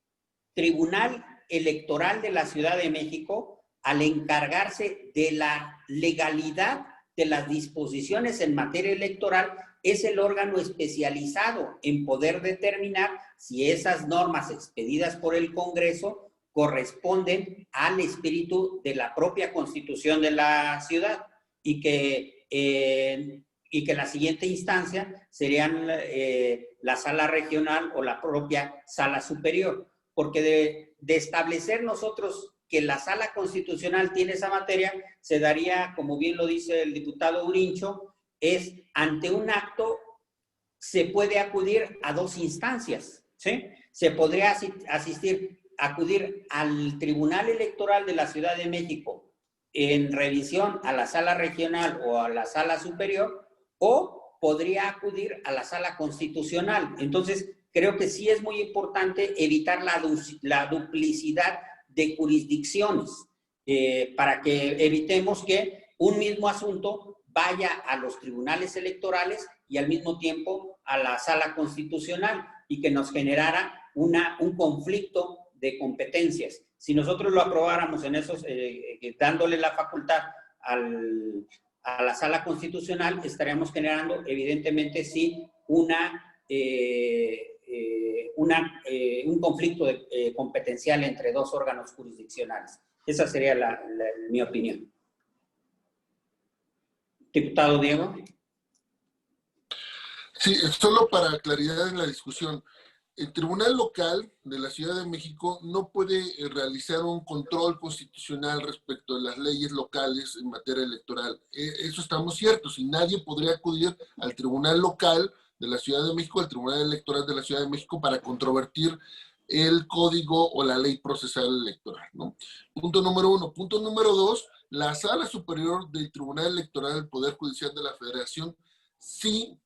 Speaker 1: Tribunal Electoral de la Ciudad de México, al encargarse de la legalidad de las disposiciones en materia electoral, es el órgano especializado en poder determinar si esas normas expedidas por el Congreso corresponden al espíritu de la propia Constitución de la ciudad, y que la siguiente instancia serían la sala regional o la propia sala superior. Porque de establecer nosotros que la Sala Constitucional tiene esa materia, se daría, como bien lo dice el diputado Urincho, es ante un acto se puede acudir a dos instancias, ¿sí? Se podría acudir al Tribunal Electoral de la Ciudad de México en revisión a la sala regional o a la sala superior, o podría acudir a la sala constitucional. Entonces, creo que sí es muy importante evitar la duplicidad de jurisdicciones para que evitemos que un mismo asunto vaya a los tribunales electorales y al mismo tiempo a la sala constitucional y que nos generara un conflicto de competencias. Si nosotros lo aprobáramos en esos, dándole la facultad a la sala constitucional, estaríamos generando evidentemente sí un conflicto competencial entre dos órganos jurisdiccionales. Esa sería mi opinión. Diputado Diego.
Speaker 2: Sí, solo para claridad en la discusión. El Tribunal Local de la Ciudad de México no puede realizar un control constitucional respecto de las leyes locales en materia electoral. Eso estamos ciertos, y nadie podría acudir al Tribunal Local de la Ciudad de México, al Tribunal Electoral de la Ciudad de México, para controvertir el código o la ley procesal electoral, ¿no? Punto número 1. Punto número 2, la Sala Superior del Tribunal Electoral del Poder Judicial de la Federación sí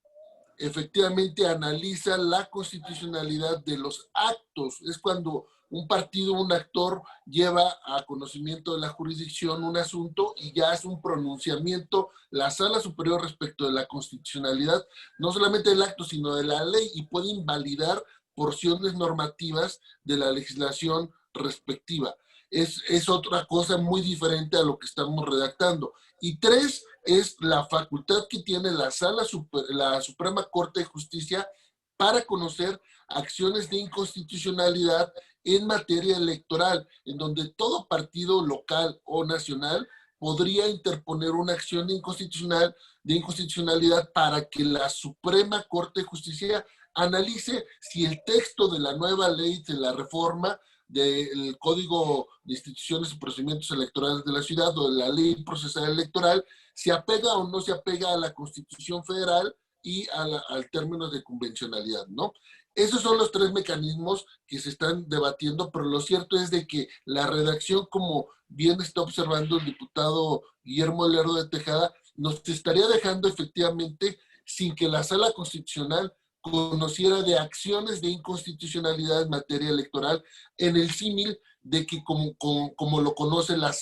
Speaker 2: efectivamente analiza la constitucionalidad de los actos. Es cuando un partido, un actor lleva a conocimiento de la jurisdicción un asunto y ya es un pronunciamiento la Sala Superior respecto de la constitucionalidad, no solamente del acto, sino de la ley, y puede invalidar porciones normativas de la legislación respectiva. Es otra cosa muy diferente a lo que estamos redactando. Y 3, es la facultad que tiene la Suprema Corte de Justicia para conocer acciones de inconstitucionalidad en materia electoral, en donde todo partido local o nacional podría interponer una acción de inconstitucionalidad para que la Suprema Corte de Justicia analice si el texto de la nueva ley de la reforma del Código de Instituciones y Procedimientos Electorales de la Ciudad o de la Ley Procesal Electoral se apega o no se apega a la Constitución Federal y al término de convencionalidad, ¿no? Esos son los 3 mecanismos que se están debatiendo, pero lo cierto es de que la redacción, como bien está observando el diputado Guillermo Lerdo de Tejada, nos estaría dejando efectivamente sin que la Sala Constitucional conociera de acciones de inconstitucionalidad en materia electoral, en el símil de que como lo conoce la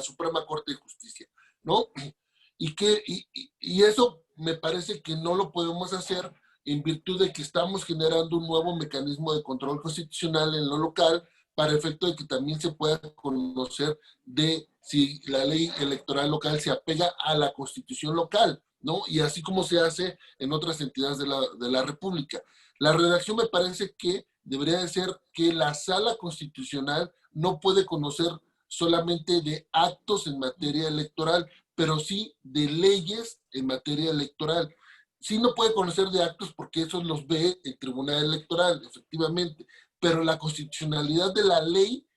Speaker 2: Suprema Corte de Justicia, ¿no? Y eso me parece que no lo podemos hacer en virtud de que estamos generando un nuevo mecanismo de control constitucional en lo local para efecto de que también se pueda conocer de si la ley electoral local se apega a la Constitución local, ¿no? Y así como se hace en otras entidades de la República. La redacción me parece que debería de ser que la Sala Constitucional no puede conocer solamente de actos en materia electoral, pero sí de leyes en materia electoral. Sí no puede conocer de actos porque esos los ve el Tribunal Electoral, efectivamente, pero la constitucionalidad de la ley,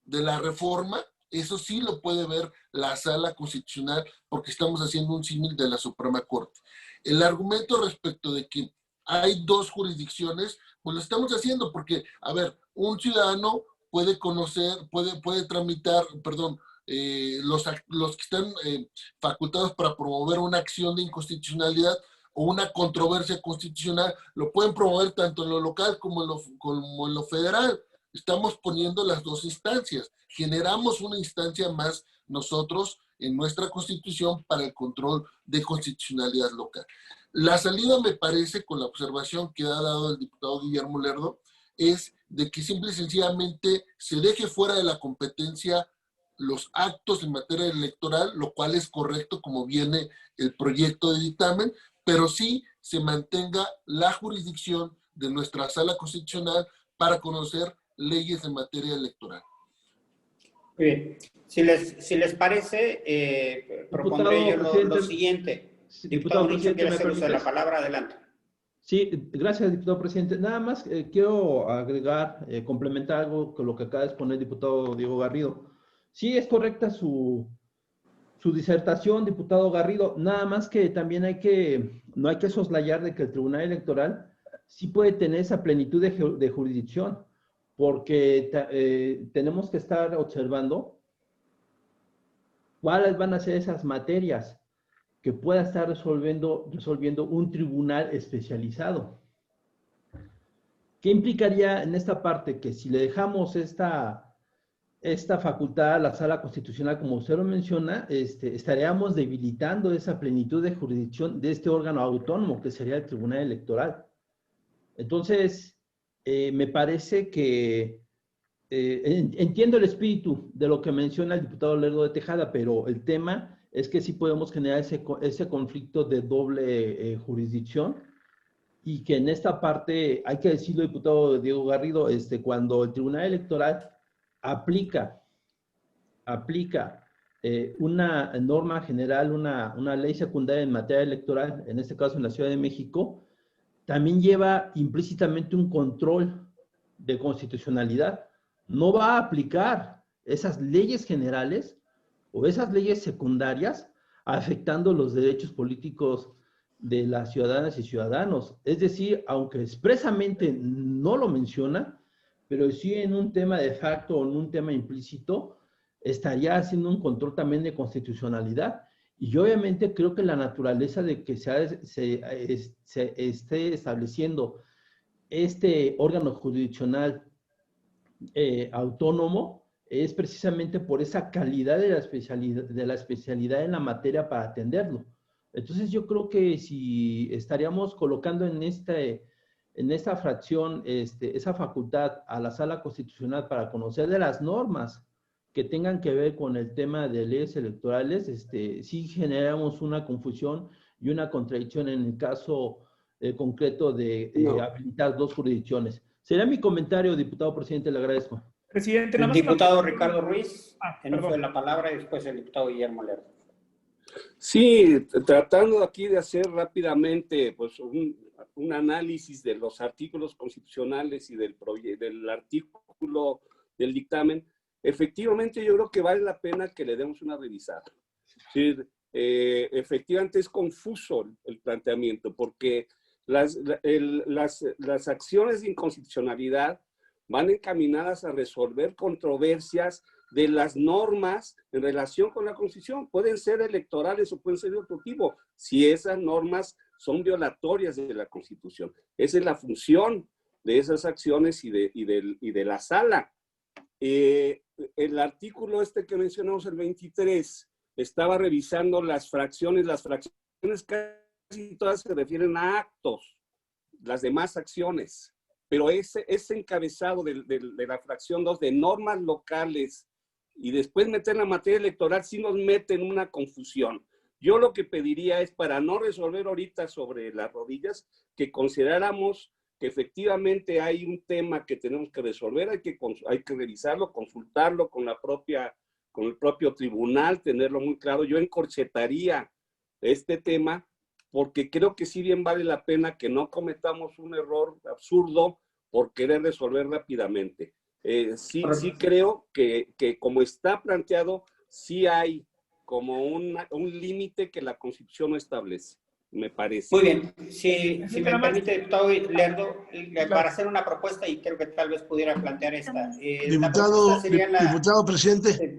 Speaker 2: de la reforma, eso sí lo puede ver la Sala Constitucional porque estamos haciendo un símil de la Suprema Corte. El argumento respecto de que hay 2 jurisdicciones, pues lo estamos haciendo porque, a ver, un ciudadano puede conocer, puede tramitar, perdón, los que están facultados para promover una acción de inconstitucionalidad o una controversia constitucional, lo pueden promover tanto en lo local como en lo federal. Estamos poniendo las 2 instancias. Generamos una instancia más nosotros en nuestra Constitución para el control de constitucionalidad local. La salida, me parece, con la observación que ha dado el diputado Guillermo Lerdo, es de que simple y sencillamente se deje fuera de la competencia los actos en materia electoral, lo cual es correcto como viene el proyecto de dictamen, pero sí se mantenga la jurisdicción de nuestra Sala Constitucional para conocer leyes en materia electoral.
Speaker 1: Muy bien. Si les parece, propondré yo lo siguiente. Diputado Richo, quiere hacer uso de la palabra, adelante.
Speaker 7: Sí, gracias, diputado presidente. Nada más quiero agregar, complementar algo con lo que acaba de exponer el diputado Diego Garrido. Sí, es correcta su disertación, diputado Garrido, nada más que también no hay que soslayar de que el Tribunal Electoral sí puede tener esa plenitud de jurisdicción, porque tenemos que estar observando ¿Cuáles van a ser esas materias que pueda estar resolviendo un tribunal especializado? ¿Qué implicaría en esta parte? Que si le dejamos esta facultad a la Sala Constitucional, como usted lo menciona, estaríamos debilitando esa plenitud de jurisdicción de este órgano autónomo que sería el Tribunal Electoral. Entonces, me parece que entiendo el espíritu de lo que menciona el diputado Lerdo de Tejada, pero el tema es que sí podemos generar ese conflicto de doble jurisdicción, y que en esta parte, hay que decirlo, diputado Diego Garrido, cuando el Tribunal Electoral aplica una norma general, una ley secundaria en materia electoral, en este caso en la Ciudad de México, también lleva implícitamente un control de constitucionalidad. No va a aplicar esas leyes generales o esas leyes secundarias afectando los derechos políticos de las ciudadanas y ciudadanos. Es decir, aunque expresamente no lo menciona, pero sí en un tema de facto o en un tema implícito, estaría haciendo un control también de constitucionalidad. Y yo obviamente creo que la naturaleza de que se esté estableciendo este órgano jurisdiccional autónomo es precisamente por esa calidad de la especialidad en la materia para atenderlo. Entonces yo creo que si estaríamos colocando en esta fracción esa facultad a la Sala Constitucional para conocer de las normas que tengan que ver con el tema de leyes electorales, sí generamos una confusión y una contradicción en el caso concreto de habilitar dos jurisdicciones. Sería mi comentario, diputado presidente, le agradezco.
Speaker 13: Presidente,
Speaker 1: el diputado Ricardo Ruiz, en uso de la palabra, y después el diputado Guillermo Lerdo.
Speaker 10: Sí, tratando aquí de hacer rápidamente pues, un análisis de los artículos constitucionales y del artículo del dictamen, efectivamente yo creo que vale la pena que le demos una revisada. Sí, efectivamente es confuso el planteamiento porque las acciones de inconstitucionalidad van encaminadas a resolver controversias de las normas en relación con la Constitución. Pueden ser electorales o pueden ser de otro tipo, si esas normas son violatorias de la Constitución. Esa es la función de esas acciones y de la sala. El artículo que mencionamos, el 23, estaba revisando las fracciones casi todas se refieren a actos, las demás acciones, pero ese encabezado de la fracción 2 de normas locales y después meter la materia electoral sí nos mete en una confusión. Yo lo que pediría es, para no resolver ahorita sobre las rodillas, que consideráramos que efectivamente hay un tema que tenemos que resolver, hay que revisarlo, consultarlo con el propio tribunal, tenerlo muy claro. Yo encorchetaría este tema porque creo que sí bien vale la pena que no cometamos un error absurdo por querer resolver rápidamente. Sí creo que como está planteado, sí hay como un límite que la Constitución no establece, me parece.
Speaker 1: Muy bien. Si me permite, diputado Lerdo, para hacer una propuesta, y creo que tal vez pudiera plantear esta.
Speaker 6: Diputado presidente.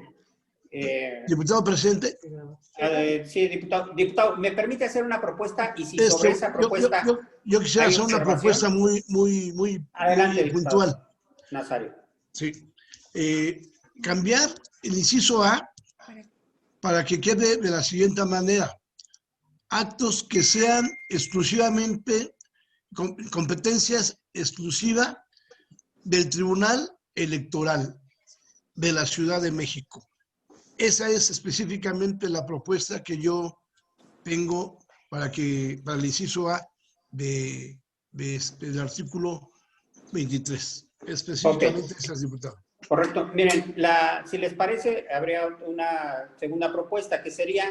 Speaker 6: Diputado presidente.
Speaker 1: Sí, diputado, ¿me permite hacer una propuesta? Y si sobre esa propuesta...
Speaker 6: Yo quisiera hacer una propuesta muy
Speaker 1: adelante,
Speaker 6: puntual.
Speaker 1: Nazario.
Speaker 6: Sí. Cambiar el inciso A para que quede de la siguiente manera. Actos que sean exclusivamente competencias exclusivas del Tribunal Electoral de la Ciudad de México. Esa es específicamente la propuesta que yo tengo para el inciso A del artículo 23. Específicamente esas, diputadas.
Speaker 1: Correcto. Miren, si les parece, habría una segunda propuesta que sería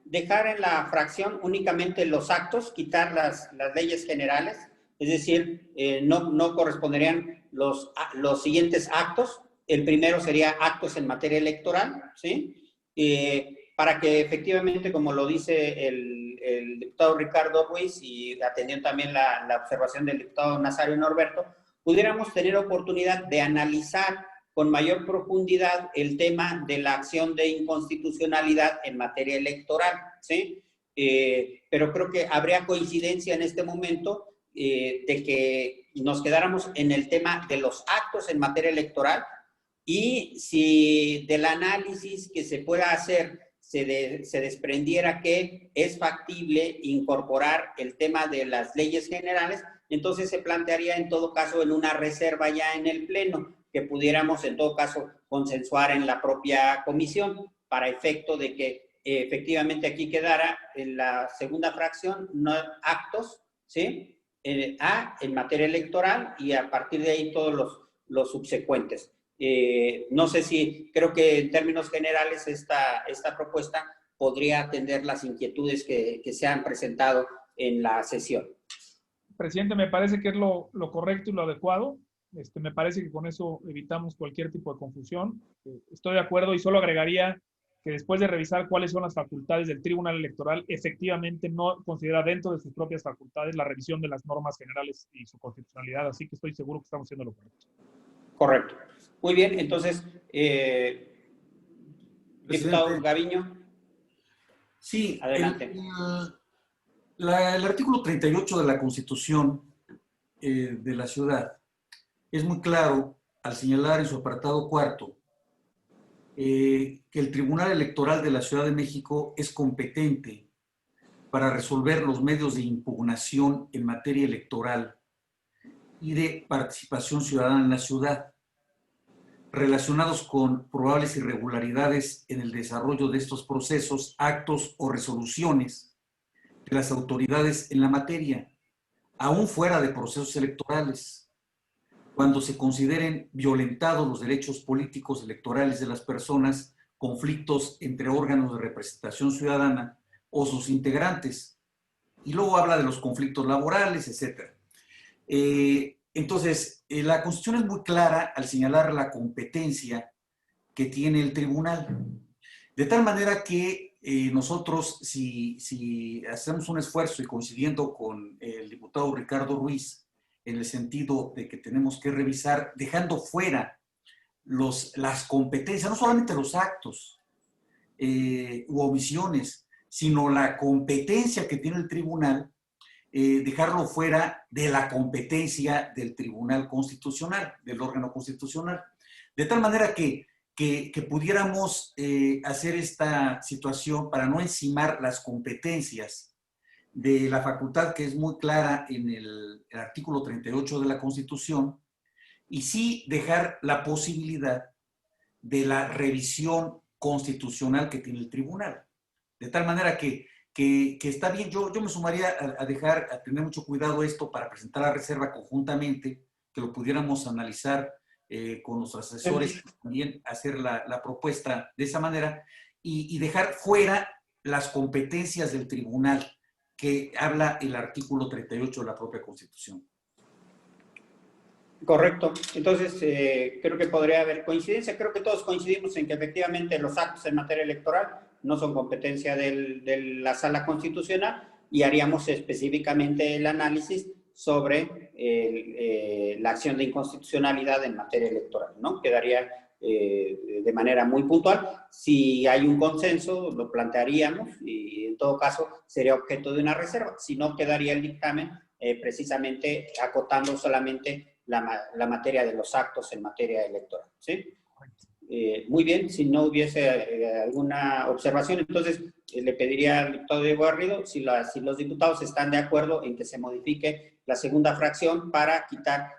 Speaker 1: dejar en la fracción únicamente los actos, quitar las leyes generales, es decir, no corresponderían los siguientes actos. El primero sería actos en materia electoral, ¿sí? Para que efectivamente, como lo dice el diputado Ricardo Ruiz y atendiendo también la observación del diputado Nazario Norberto, pudiéramos tener oportunidad de analizar con mayor profundidad el tema de la acción de inconstitucionalidad en materia electoral, ¿sí? Pero creo que habría coincidencia en este momento de que nos quedáramos en el tema de los actos en materia electoral y si del análisis que se pueda hacer se desprendiera que es factible incorporar el tema de las leyes generales, entonces se plantearía en todo caso en una reserva ya en el Pleno, que pudiéramos en todo caso consensuar en la propia comisión para efecto de que efectivamente aquí quedara en la segunda fracción no actos, ¿sí? En materia electoral y a partir de ahí todos los subsecuentes. No sé si, creo que en términos generales esta propuesta podría atender las inquietudes que se han presentado en la sesión.
Speaker 13: Presidente, me parece que es lo correcto y lo adecuado. Me parece que con eso evitamos cualquier tipo de confusión. Estoy de acuerdo y solo agregaría que después de revisar cuáles son las facultades del Tribunal Electoral, efectivamente no considera dentro de sus propias facultades la revisión de las normas generales y su constitucionalidad, así que estoy seguro que estamos haciendo lo correcto.
Speaker 1: Correcto. Muy bien, entonces, diputado Gaviño.
Speaker 8: Sí,
Speaker 1: adelante.
Speaker 8: El artículo 38 de la Constitución de la ciudad es muy claro al señalar en su apartado cuarto que el Tribunal Electoral de la Ciudad de México es competente para resolver los medios de impugnación en materia electoral y de participación ciudadana en la ciudad, relacionados con probables irregularidades en el desarrollo de estos procesos, actos o resoluciones de las autoridades en la materia, aún fuera de procesos electorales, cuando se consideren violentados los derechos políticos electorales de las personas, conflictos entre órganos de representación ciudadana o sus integrantes. Y luego habla de los conflictos laborales, etc. Entonces, la Constitución es muy clara al señalar la competencia que tiene el tribunal. De tal manera que nosotros, si hacemos un esfuerzo y coincidiendo con el diputado Ricardo Ruiz, en el sentido de que tenemos que revisar, dejando fuera las competencias, no solamente los actos u omisiones, sino la competencia que tiene el tribunal, dejarlo fuera de la competencia del Tribunal Constitucional, del órgano constitucional. De tal manera que pudiéramos hacer esta situación para no encimar las competencias de la facultad que es muy clara en el artículo 38 de la Constitución, y sí dejar la posibilidad de la revisión constitucional que tiene el tribunal. De tal manera que está bien, yo me sumaría a tener mucho cuidado esto para presentar la reserva conjuntamente, que lo pudiéramos analizar con los asesores, también hacer la propuesta de esa manera, y dejar fuera las competencias del tribunal, que habla el artículo 38 de la propia Constitución.
Speaker 1: Correcto. Entonces, creo que podría haber coincidencia. Creo que todos coincidimos en que efectivamente los actos en materia electoral no son competencia de la Sala Constitucional y haríamos específicamente el análisis sobre la acción de inconstitucionalidad en materia electoral, ¿no? Quedaría de manera muy puntual. Si hay un consenso, lo plantearíamos y en todo caso sería objeto de una reserva. Si no, quedaría el dictamen precisamente acotando solamente la materia de los actos en materia electoral, ¿sí? Muy bien, si no hubiese alguna observación, entonces le pediría al diputado Diego Garrido si los diputados están de acuerdo en que se modifique la segunda fracción para quitar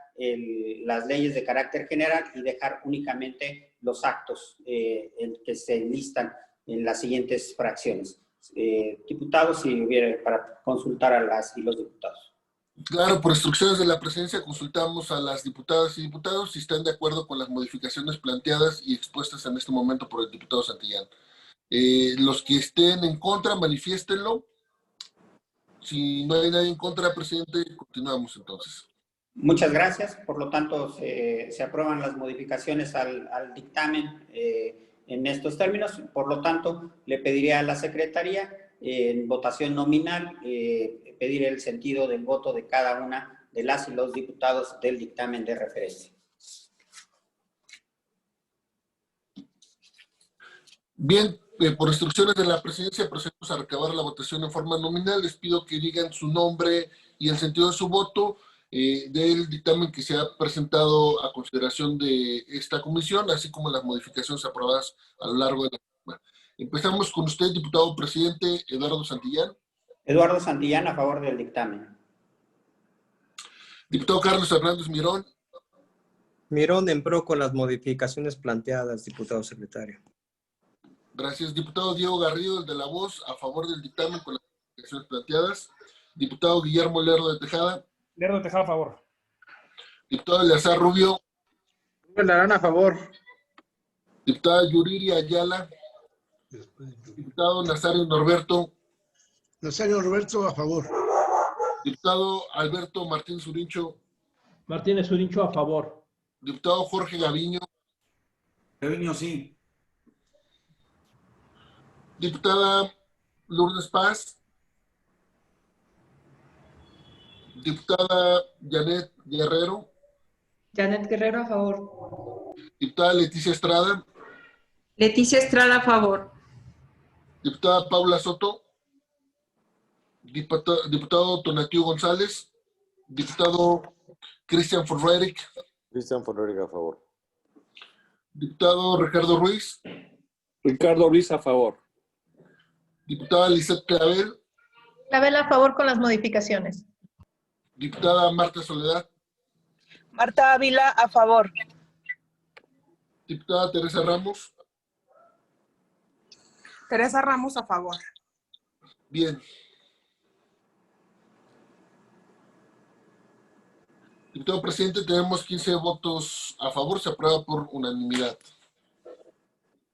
Speaker 1: las leyes de carácter general y dejar únicamente los actos que se enlistan en las siguientes fracciones. Diputados, si hubiera para consultar a las y los diputados.
Speaker 2: Claro, por instrucciones de la presidencia consultamos a las diputadas y diputados si están de acuerdo con las modificaciones planteadas y expuestas en este momento por el diputado Santillán. Los que estén en contra, manifiéstenlo. Si no hay nadie en contra, presidente, continuamos entonces.
Speaker 1: Muchas gracias. Por lo tanto, se aprueban las modificaciones al dictamen en estos términos. Por lo tanto, le pediría a la Secretaría en votación nominal pedir el sentido del voto de cada una de las y los diputados del dictamen de referencia.
Speaker 2: Bien, por instrucciones de la presidencia procedemos a recabar la votación en forma nominal. Les pido que digan su nombre y el sentido de su voto del dictamen que se ha presentado a consideración de esta comisión, así como las modificaciones aprobadas a lo largo de la misma. Empezamos con usted, diputado presidente Eduardo Santillán.
Speaker 1: Eduardo Santillán, a favor del dictamen.
Speaker 2: Diputado Carlos Hernández Mirón.
Speaker 3: Mirón en pro con las modificaciones planteadas, diputado secretario.
Speaker 2: Gracias. Diputado Diego Garrido, el de La Voz, a favor del dictamen con las modificaciones planteadas. Diputado Guillermo Lerdo de Tejada.
Speaker 13: Lerdo de Tejada, a favor.
Speaker 2: Diputado Eleazar Rubio.
Speaker 5: Rubén Larán, a favor.
Speaker 2: Diputada Yuriri Ayala. Diputado Nazario Norberto.
Speaker 6: Nazario Norberto, a favor.
Speaker 2: Diputado Alberto Martínez Urincho.
Speaker 7: Martínez Urincho, a favor.
Speaker 2: Diputado Jorge Gaviño.
Speaker 8: Gaviño, sí.
Speaker 2: Diputada Lourdes Paz. Diputada Janet Guerrero.
Speaker 11: Janet Guerrero, a favor.
Speaker 2: Diputada Leticia Estrada.
Speaker 11: Leticia Estrada, a favor.
Speaker 2: Diputada Paula Soto. Diputado Tonatiu González. Diputado Christian von Roerich.
Speaker 9: Christian von Roerich, a favor.
Speaker 2: Diputado Ricardo Ruiz.
Speaker 10: Ricardo Ruiz, a favor.
Speaker 2: Diputada Lisette Clavel.
Speaker 14: Clavel, a favor con las modificaciones.
Speaker 2: Diputada Marta Soledad.
Speaker 12: Marta Ávila, a favor.
Speaker 2: Diputada Teresa Ramos.
Speaker 12: Teresa Ramos, a favor.
Speaker 2: Bien. Diputado presidente, tenemos 15 votos a favor, se aprueba por unanimidad.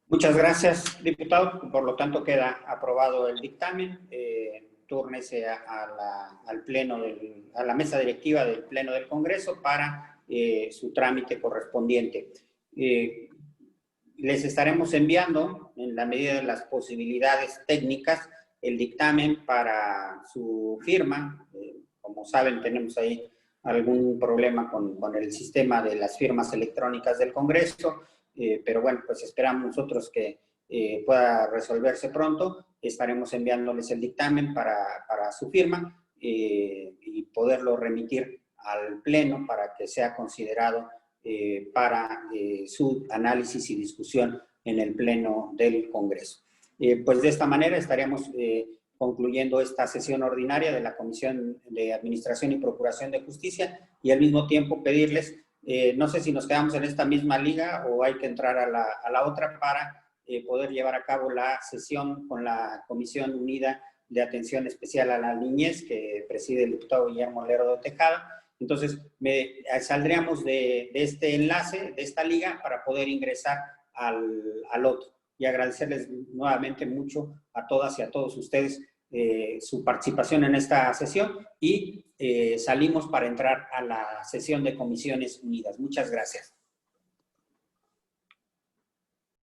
Speaker 1: Muchas gracias, diputado. Por lo tanto, queda aprobado el dictamen. Túrnese al pleno a la mesa directiva del Pleno del Congreso para su trámite correspondiente. Les estaremos enviando, en la medida de las posibilidades técnicas, el dictamen para su firma. Como saben, tenemos ahí algún problema con el sistema de las firmas electrónicas del Congreso, pero bueno, pues esperamos nosotros que pueda resolverse pronto. Estaremos enviándoles el dictamen para su firma y poderlo remitir al Pleno para que sea considerado para su análisis y discusión en el Pleno del Congreso. Pues de esta manera estaríamos concluyendo esta sesión ordinaria de la Comisión de Administración y Procuración de Justicia y al mismo tiempo pedirles, no sé si nos quedamos en esta misma liga o hay que entrar a la otra para poder llevar a cabo la sesión con la Comisión Unida de Atención Especial a la Niñez que preside el diputado Guillermo Lerdo de Tejada. Entonces, saldríamos de este enlace, de esta liga, para poder ingresar al otro. Y agradecerles nuevamente mucho a todas y a todos ustedes su participación en esta sesión y salimos para entrar a la sesión de Comisiones Unidas. Muchas gracias.